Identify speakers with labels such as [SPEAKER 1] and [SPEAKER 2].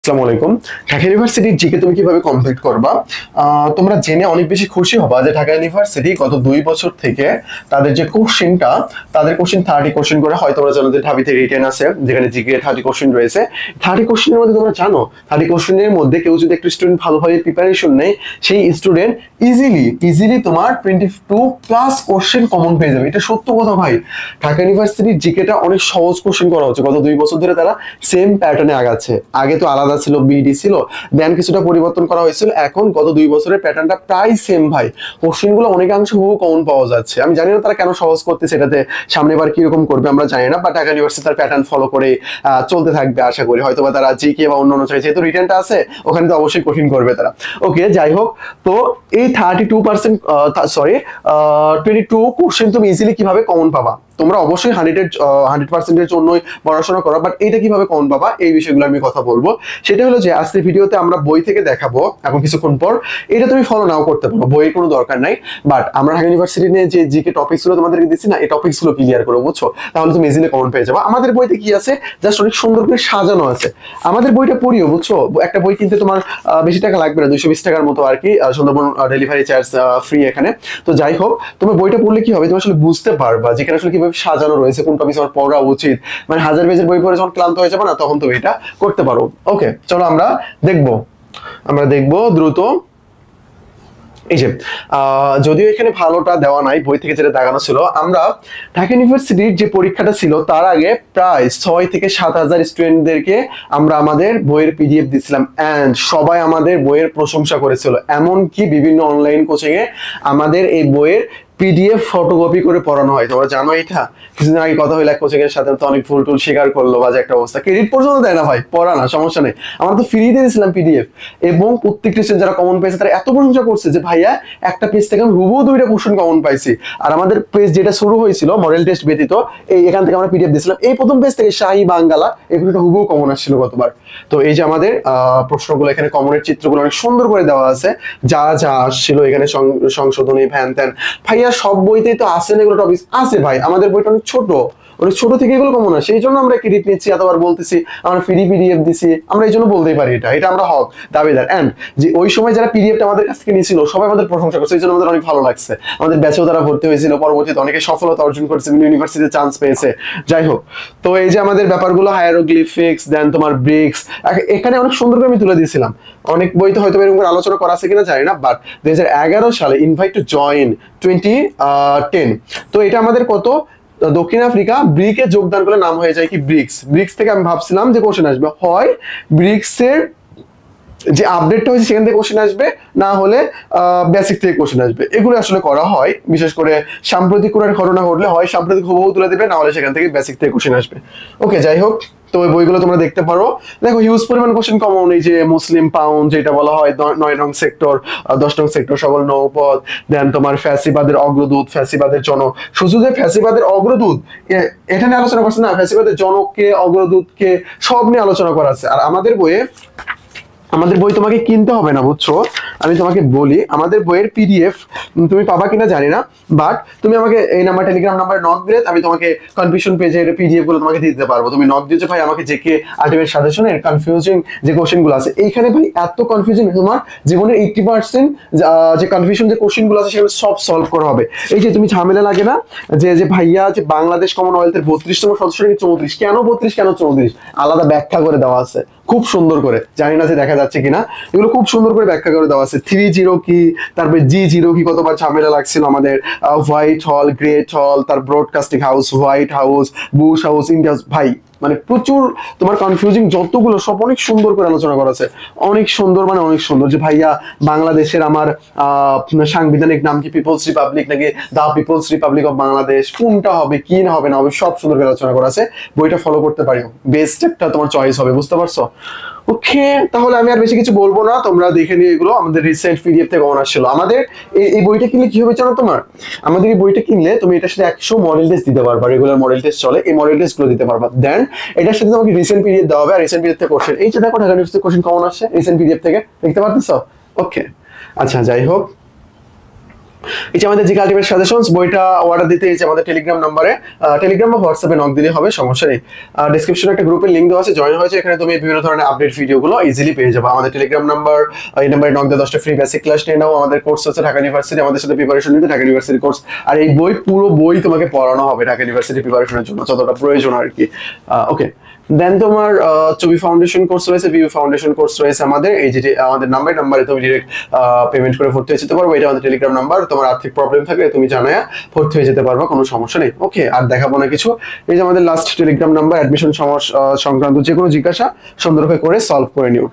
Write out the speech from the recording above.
[SPEAKER 1] আসসালামু আলাইকুম। ঢাকা ইউনিভার্সিটির জিকে তুমি কিভাবে কমপ্লিট করবা? তোমরা জেনে অনেক বেশি খুশি হবা যে ঢাকা ইউনিভার্সিটি গত 2 বছর থেকে তাদের যে কোশ্চেনটা, তাদের কোশ্চেন 30 কোশ্চেন করে হয়। তোমরা জানো যে ঢাবিতে রিটেন আছে, যেখানে জিকে 30 কোশ্চেন রয়েছে। 30 কোশ্চেনের মধ্যে তোমরা জানো 30 কোশ্চেনের মধ্যে কেউ যদি একটা স্টুডেন্ট ভালোভাবে প্রিপারেশন নেয়, সেই স্টুডেন্ট ইজিলি তোমার 22+ কোশ্চেন কমন পেয়ে যাবে। এটা সত্য কথা ভাই। ঢাকা ইউনিভার্সিটির জিকেটা অনেক সহজ কোশ্চেন করা হচ্ছে। গত 2 বছর ধরে তারা সেম প্যাটার্নে আগাচ্ছে। আগে তো আলাদা ছিল, বিডি ছিল, দেন কিছুটা পরিবর্তন করা হয়েছিল। এখন গত 2 বছরের প্যাটার্নটা প্রায় সেম ভাই। কোশ্চেন গুলো অনেকাংশে হুবহু কমন পাওয়া যাচ্ছে। আমি জানি না তারা কেন সহজ করতেছে, এটাতে সামনে বার কিরকম করবে আমরা জানি না, বাট ঢাকা ইউনিভার্সিটি তার প্যাটার্ন ফলো করে চলতে থাকবে আশা করি। হয়তো বা তারা জিকে বা অন্য যেহেতু রিটেনটা আছে, ওখানে তো অবশ্যই কঠিন করবে তারা। ওকে, যাই হোক, তো এই 32%, সরি, 22 কোশ্চেন তুমি ইজিলি কিভাবে কমন পাবা? তোমরা অবশ্যই 100%-এর জন্যই পড়াশোনা করো, বাট এটা কিভাবে কমন পাবা এই বিষয়গুলো আমি কথা বলবো। সেটা হলো যে আজকের ভিডিওতে আমরা বই থেকে দেখাবো এখন কিছুক্ষণ পর। এটা তুমি ফলো নাও করতে পারো, বইয়ের কোনো দরকার নাই, বাট আমরা ঢাকা ইউনিভার্সিটি নিয়ে যে জিকে টপিকস গুলো তোমাদেরকে দিচ্ছি না, এই টপিকস গুলো ক্লিয়ার করো, বুঝছো? তাহলে তুমি ইজিলি কমন পেয়ে যাবে। আমাদের বইতে কি আছে, জাস্ট অনেক সুন্দর করে সাজানো আছে। আমাদের বইটা পড়িও, বুঝছো? একটা বই কিনতে তোমার বেশি টাকা লাগবে না, 220 টাকার মতো আর কি। সুন্দরবন ডেলিভারি চার্জ ফ্রি এখানে। তো যাই হোক, তুমি বইটা পড়লে কি হবে, তুমি আসলে বুঝতে পারবা যেখানে আসলে কিভাবে সাজানো রয়েছে, কোন টপিক আমার পড়া উচিত। মানে 1000 পেজের বই পড়ে যখন ক্লান্ত হয়ে যাবে না, তখন তুমি এটা করতে পারো। ওকে, চলো আমরা দেখবো দ্রুত। এই যে যদিও এখানে ভালোটা দেওয়া নাই, বই থেকে যেটা দেখানো ছিল, আমরা ঢাকা ইউনিভার্সিটির যে পরীক্ষাটা ছিল তার আগে প্রায় 6 থেকে 7 হাজার স্টুডেন্টদেরকে আমরা আমাদের বইয়ের পিডিএফ দিচ্ছিলাম, এন্ড সবাই আমাদের বইয়ের প্রশংসা করেছিল। এমনকি বিভিন্ন অনলাইন কোচিং এ আমাদের এই বইয়ের পিডিএফ ফটোকপি করে পড়ানো হয়। তোমরা জানো এটা? কিছুদিন আগে কথা হইলো, কোচিং এর সাথে তো অনেক ভুল টুল স্বীকার করলো, বাজে একটা অবস্থা। ক্রেডিট পর্যন্ত দেয় না ভাই, পড়া না, সমস্যা নেই, আমরা তো ফ্রিতে দিয়েছিলাম পিডিএফ। এবং প্রত্যেকটি স্টুডেন্ট যারা কমন পেয়েছে তারা এত প্রশংসা করছে যে ভাইয়া একটা পেজ থেকে আমি হুবহু 2টা কোশ্চেন কমন পাইছি। আর আমাদের পেজ যেটা শুরু হয়েছিল মডেল টেস্ট ব্যতীত, এখান থেকে আমরা পিডিএফ দিয়েছিলাম, এই প্রথম পেজ থেকে শাহী বাঙ্গালা এগুলোটা হুবহু কমন আসছিল গতবার। তো এই যে আমাদের প্রশ্নগুলো, এখানে কমনের চিত্রগুলো অনেক সুন্দর করে দেওয়া আছে, যা যা আসছিল এখানে সংশোধনী ভ্যান ত্যান। ভাইয়া সব বইতেই তো আছে না এগুলো টপিক? আছে ভাই, আমাদের বইটা অনেক ছোট থেকে এগুলো কমন হয়, সেই জন্য আমরা ক্রেডিট নিচ্ছি, এতবার বলতেছি, আমরা ফ্রি পিডিএফ দিছি, আমরা এই জন্য বলতেই পারি এটা আমরা হক দাবিদার। এন্ড যে ওই সময় যারা পিডিএফটা আমাদের কাছ থেকে নিয়েছিল সবাই আমাদের প্রশংসা করছে, এই জন্য আমাদের অনেক ভালো লাগছে। আমাদের ব্যাচেও তারা ভর্তি হয়েছিল, পরবর্তীতে অনেকে সফলতা অর্জন করেছে, ইউনিভার্সিটিতে চান্স পেয়েছে। যাই হোক, তো এই যে আমাদের ব্যাপারগুলো, হায়ারোগ্লিফিক্স, দেন তোমার ব্রিক্স, এখানে অনেক সুন্দর করে আমি তুলে দিয়েছিলাম। অনেক বইতে হয়তো এরকম করে আলোচনা করা আছে কিনা জানি না, বাট 2011 সালে ইনভাইট টু জয়েন 2010, তো এটা আমাদের কত, দক্ষিণ আফ্রিকা ব্রিকে যোগদান করলে নাম হয়ে যায় কি ব্রিক্স থেকে আমি ভাবছিলাম যে কোশ্চেন আসবে, হয় ব্রিক্সের যে আপডেটটা হয়েছে সেখান থেকে কোশ্চেন আসবে, না হলে বেসিক থেকে কোশ্চেন আসবে। এগুলো আসলে করা হয়, বিশেষ করে সাম্প্রতিক কোনো ঘটনা ঘটলে হয় সাম্প্রতিক হুবহু তুলে দেবে, না হলে সেখান থেকে বেসিক থেকে কোশ্চেন আসবে। ওকে, যাই হোক, তো ওই বইগুলো তোমরা দেখতে পারো। দেখো হিউজ পরিমাণ কোশ্চেন কমন, এই যে মুসলিম পাউন্ড যেটা বলা হয়, 9 নং সেক্টর, 10 নং সেক্টর, সবল নৌপথ, দেন তোমার ফ্যাসিবাদের অগ্রদূত, ফ্যাসিবাদের জনক। শুধু যে ফ্যাসিবাদের অগ্রদূত এটা নিয়ে আলোচনা করছে না, ফ্যাসিবাদের জনককে, অগ্রদূতকে, সব নিয়ে আলোচনা করা আছে। আর আমাদের বই তোমাকে কিনতে হবে না, বুঝছো? আমি তোমাকে বলি, আমাদের বইয়ের পিডিএফ তুমি পাবা কিনা জানি না, বাট তুমি আমাকে এই নাম্বার, টেলিগ্রাম নাম্বারে নক দিলে আমি তোমাকে কনফিউশন পেজের পিডিএফ গুলো তোমাকে দিতে পারবো। তুমি নক দিয়েছো ভাই আমাকে জেকে আলটিমেট সাজেশনের কনফিউজিং যে কোশ্চেন গুলো আছে, এইখানে ভাই এত কনফিউশন, তোমার জীবনের 80% যে কনফিউশন যে কোশ্চেন গুলো আছে সেগুলো সব সলভ করা হবে। এই যে তুমি ঝামেলা লাগে না যে ভাইয়া যে বাংলাদেশ কমনওয়েলথের 32তম সদস্য নাকি 34, কেন 32 কেন 34, আলাদা ব্যাখ্যা করে দেওয়া আছে খুব সুন্দর করে, জানি না যে দেখা যাচ্ছে কিনা, এগুলো খুব সুন্দর করে ব্যাখ্যা করে দেওয়া আছে। 30 কি, তারপরে G0 কি, কতবার ঝামেলা লাগছিল আমাদের, হোয়াইট হল, গ্রেট হল, তার broadcasting house, white house, Bush house, India house, ভাই মানে প্রচুর তোমার কনফিউজিং যতগুলো সব অনেক সুন্দর করে আলোচনা করা আছে, অনেক সুন্দর, মানে অনেক সুন্দর। যে ভাইয়া বাংলাদেশের আমার সাংবিধানিক নাম কি, পিপলস রিপাবলিক নাকি দা পিপলস রিপাবলিক অফ বাংলাদেশ, কোনটা হবে কি না হবে না হবে সব সুন্দর করে আলোচনা করা আছে। বইটা ফলো করতে পারিও, বেস্ট একটা তোমার চয়েস হবে, বুঝতে পারছো? ওকে, তাহলে আমি আর বেশি কিছু বলবো না, তোমরা দেখে নিয়ে এগুলো আমাদের রিসেন্ট পিডিএফ থেকে অনার ছিল। আমাদের এই বইটা কিনলে কি হবে জানো তোমার? আমাদের এই বইটা কিনলে তুমি এটার সাথে 100 মডেল টেস্ট দিতে পারবা, রেগুলার মডেল টেস্ট চলে, এই মডেল টেস্ট গুলো দিতে পারবা। দেন এটার সাথে তোমাকে রিসেন্ট পিডিএফ দেওয়া হবে, আর রিসেন্ট পিডিএফ থেকে কোশ্চেন, এই যে দেখো ঢাকা ইউনিভার্সিটি কোশ্চেন কমন আসছে রিসেন্ট পিডিএফ থেকে, দেখতে পারতেছো? ওকে, আচ্ছা, যাই হোক, এই যে আমাদের জিকে আলটিমেট সাজেশনস বইটা অর্ডার দিতে এই যে আমাদের টেলিগ্রাম নাম্বারে, টেলিগ্রাম বা হোয়াটসঅ্যাপে নক দিলে হবে, সমস্যা নেই। ডেসক্রিপশনে একটা গ্রুপের লিংক দেওয়া আছে, জয়েন হয়েছে, এখানে তুমি বিভিন্ন ধরনের আপডেট ভিডিওগুলো ইজিলি পেয়ে যাবে। আমাদের টেলিগ্রাম নাম্বার, এই নাম্বারে নক দিয়ে 10টা ফ্রি বেসিক ক্লাস নিয়ে নাও। আমাদের কোর্স আছে ঢাকা ইউনিভার্সিটি, আমাদের সাথে প্রিপারেশন নিতে ঢাকা ইউনিভার্সিটি কোর্স। আর এই বই পুরো বই তোমাকে পড়ানো হবে ঢাকা ইউনিভার্সিটি প্রিপারেশনের জন্য যতটা প্রয়োজন আর কি। ওকে, দেন তোমার ছবি ফাউন্ডেশন কোর্স রয়েছে, ভিউ ফাউন্ডেশন কোর্স রয়েছে আমাদের। এই যে আমাদের নাম্বারে তুমি ডিরেক্ট পেমেন্ট করে ভর্তি হয়ে যেতে পারবে। এটা আমাদের টেলিগ্রাম নাম্বার, তোমার আর্থিক প্রবলেম থাকলে তুমি জানায়া ভর্তি হয়ে যেতে পারবে, কোনো সমস্যা নেই। ওকে, আর দেখাবো না কিছু। এই যে আমাদের লাস্ট টেলিগ্রাম নাম্বার, অ্যাডমিশন সমস্যা সংক্রান্ত যে কোনো জিজ্ঞাসা সুন্দরভাবে করে সলভ করে নিও।